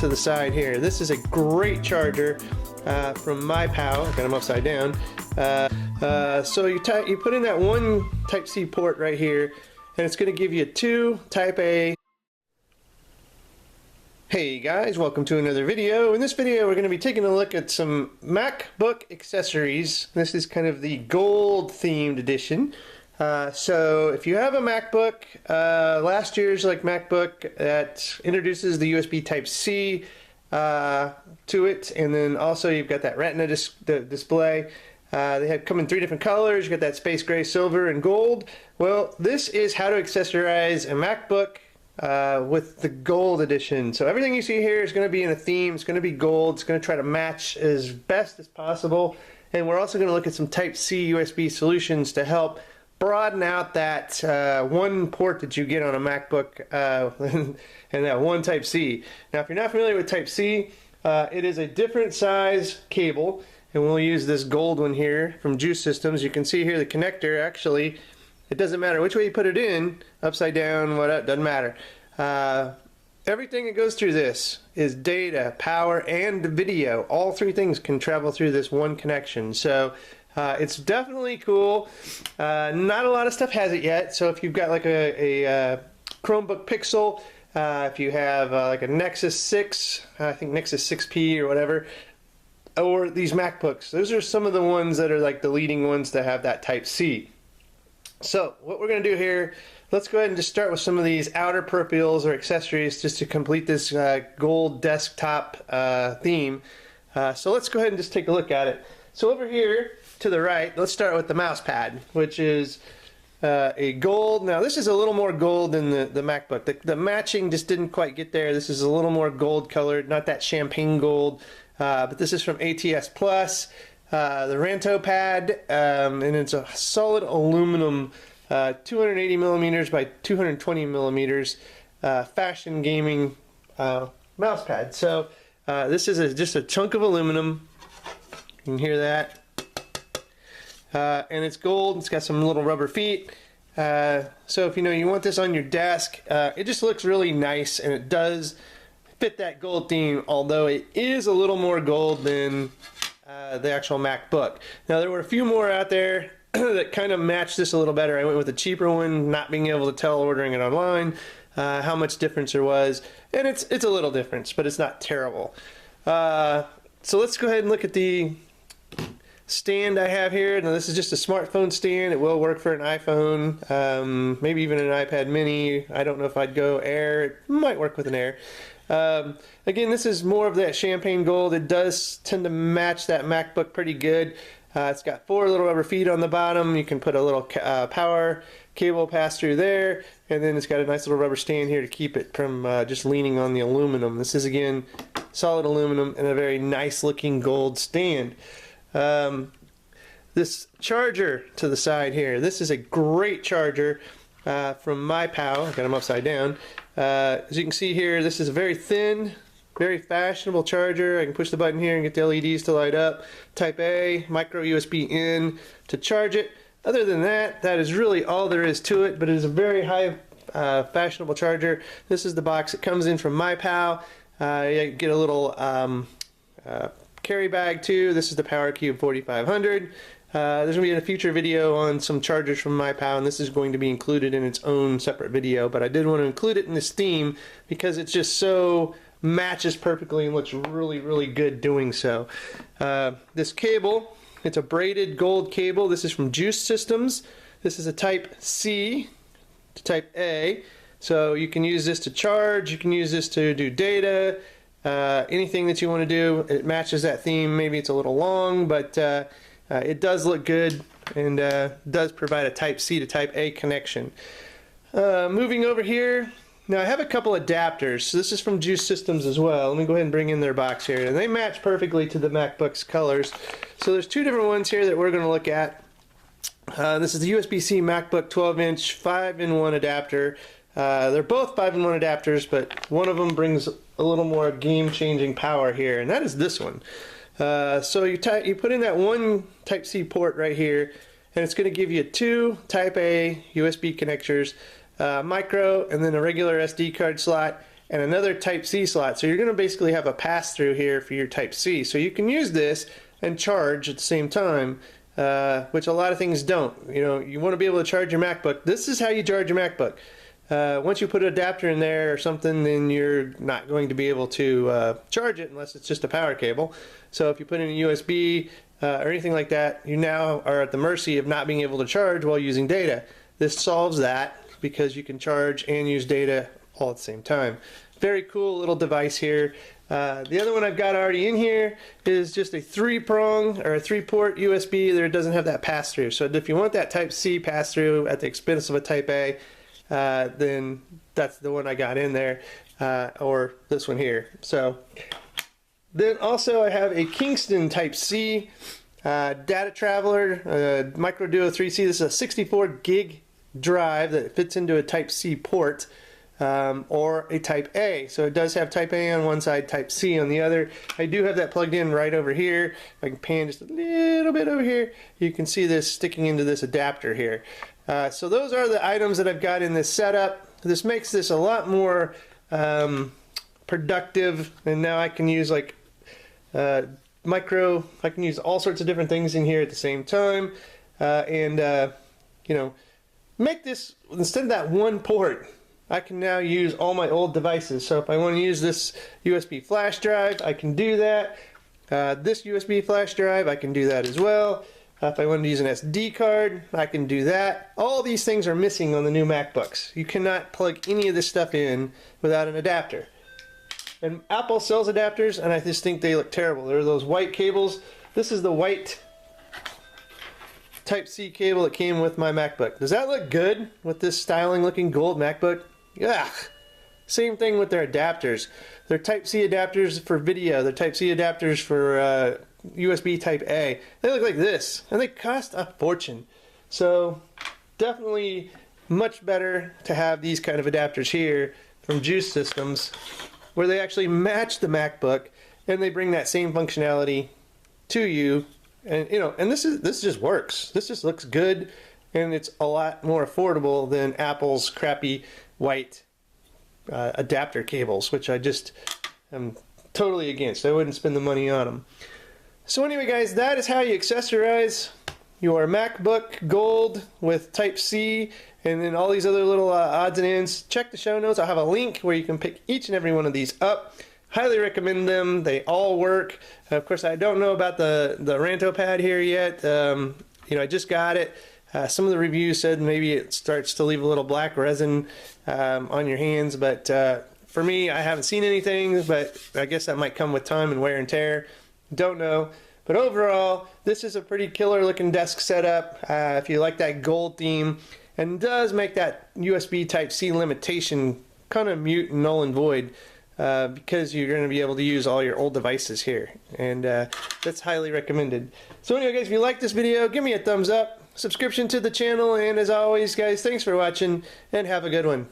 to the side here. This is a great charger from MyPow. I got them upside down. So you put in that one Type-C port right here, and it's going to give you two Type-A. Hey guys, welcome to another video. In this video we're going to be taking a look at some MacBook accessories. This is kind of the gold themed edition. So if you have a MacBook, last year's MacBook that introduces the USB Type-C to it, and then also you've got that Retina display. They come in three different colors. You got that space gray, silver, and gold. Well, this is how to accessorize a MacBook with the gold edition. So everything you see here is going to be in a theme. It's going to be gold. It's going to try to match as best as possible. And we're also going to look at some Type-C USB solutions to help broaden out that one port that you get on a MacBook and that one Type-C. Now, if you're not familiar with Type-C, it is a different size cable, and we'll use this gold one here from Juice Systems. You can see here the connector, actually, it doesn't matter which way you put it in, upside down, whatever, doesn't matter. Everything that goes through this is data, power, and video. All three things can travel through this one connection. So it's definitely cool. Not a lot of stuff has it yet. So if you've got like a Chromebook Pixel, if you have like a Nexus 6, I think Nexus 6P or whatever, or these MacBooks, those are some of the ones that are like the leading ones to have that Type-C. So what we're going to do here, let's go ahead and just start with some of these outer peripherals or accessories just to complete this gold desktop theme. So let's go ahead and just take a look at it. So over here to the right, let's start with the mouse pad, which is a gold. Now this is a little more gold than the MacBook. The matching just didn't quite get there. This is a little more gold colored, not that champagne gold, but this is from ATS Plus. The Ranto pad, and it's a solid aluminum 280 millimeters by 220 millimeters fashion gaming mouse pad. So this is just a chunk of aluminum. You can hear that. And it's gold. It's got some little rubber feet. So if you want this on your desk, it just looks really nice, and it does fit that gold theme, although it is a little more gold than the actual MacBook. Now there were a few more out there that kind of matched this a little better. I went with a cheaper one, not being able to tell ordering it online how much difference there was, and it's a little difference, but it's not terrible. So let's go ahead and look at the stand I have here. Now this is just a smartphone stand. It will work for an iPhone, maybe even an iPad mini. I don't know if I'd go Air. It might work with an Air. Again, this is more of that champagne gold. It does tend to match that MacBook pretty good. It's got four little rubber feet on the bottom. You can put a little power cable pass through there, and then it's got a nice little rubber stand here to keep it from just leaning on the aluminum. This is, again, solid aluminum and a very nice looking gold stand. This charger to the side here, this is a great charger from MyPow. I got them upside down. As you can see here, this is a very thin, very fashionable charger. I can push the button here and get the LEDs to light up. Type A, micro USB in to charge it. Other than that, that is really all there is to it, but it is a very high fashionable charger. This is the box it comes in from MyPow. You get a little carry bag too. This is the Power Cube 4500. There's going to be a future video on some chargers from MyPow, and this is going to be included in its own separate video, but I did want to include it in this theme because it's just so matches perfectly and looks really, really good doing so. This cable, it's a braided gold cable. This is from Juice Systems. This is a Type-C to Type-A, so you can use this to charge, you can use this to do data, anything that you want to do. It matches that theme. Maybe it's a little long, but it does look good, and does provide a Type-C to Type-A connection. Moving over here, now I have a couple adapters. So this is from Juice Systems as well. Let me go ahead and bring in their box here, and they match perfectly to the MacBook's colors. So there's two different ones here that we're going to look at. This is the USB-C MacBook 12-inch 5-in-1 adapter. They're both 5-in-1 adapters, but one of them brings a little more game-changing power here, and that is this one. So you put in that one Type-C port right here, and it's going to give you two Type-A USB connectors, micro, and then a regular SD card slot. and another Type-C slot. So you're going to basically have a pass-through here for your Type-C. So you can use this and charge at the same time, which a lot of things don't. You know, you want to be able to charge your MacBook. This is how you charge your MacBook. Once you put an adapter in there or something, then you're not going to be able to charge it unless it's just a power cable. So if you put in a USB or anything like that, you now are at the mercy of not being able to charge while using data. This solves that because you can charge and use data all at the same time. Very cool little device here. The other one I've got already in here is just a 3-prong or a 3-port USB that doesn't have that pass-through. So if you want that Type-C pass-through at the expense of a Type-A, then that's the one I got in there, or this one here. So then also I have a Kingston Type-C data traveler, Micro Duo 3C. This is a 64 gig drive that fits into a Type-C port, or a Type-A. So it does have Type-A on one side, Type-C on the other. I do have that plugged in right over here. If I can pan just a little bit over here, you can see this sticking into this adapter here. So those are the items that I've got in this setup. This makes this a lot more productive, and now I can use like I can use all sorts of different things in here at the same time, and you know, make this, instead of that one port, I can now use all my old devices. So if I want to use this USB flash drive, I can do that. This USB flash drive, I can do that as well. If I want to use an SD card, I can do that. All these things are missing on the new MacBooks. You cannot plug any of this stuff in without an adapter. And Apple sells adapters, and I just think they look terrible. They're those white cables. This is the white Type-C cable that came with my MacBook. Does that look good with this styling looking gold MacBook? Yeah. Same thing with their adapters. They're Type-C adapters for video. They're Type-C adapters for USB Type-A. They look like this, and they cost a fortune. So definitely much better to have these kind of adapters here from Juice Systems, where they actually match the MacBook and they bring that same functionality to you. And you know, and this just works. This just looks good, and it's a lot more affordable than Apple's crappy white adapter cables, which I just am totally against. I wouldn't spend the money on them. So anyway, guys, that is how you accessorize your MacBook Gold with Type-C, and then all these other little odds and ends. Check the show notes. I'll have a link where you can pick each and every one of these up. Highly recommend them. They all work. Of course, I don't know about the Ranto pad here yet. You know, I just got it. Some of the reviews said maybe it starts to leave a little black resin on your hands, but for me, I haven't seen anything, but I guess that might come with time and wear and tear. Don't know. But overall, this is a pretty killer looking desk setup if you like that gold theme, and does make that USB Type-C limitation kind of mute and null and void, because you're going to be able to use all your old devices here, and that's highly recommended. So anyway, guys, if you like this video, give me a thumbs up, subscription to the channel, and as always, guys, thanks for watching, and have a good one.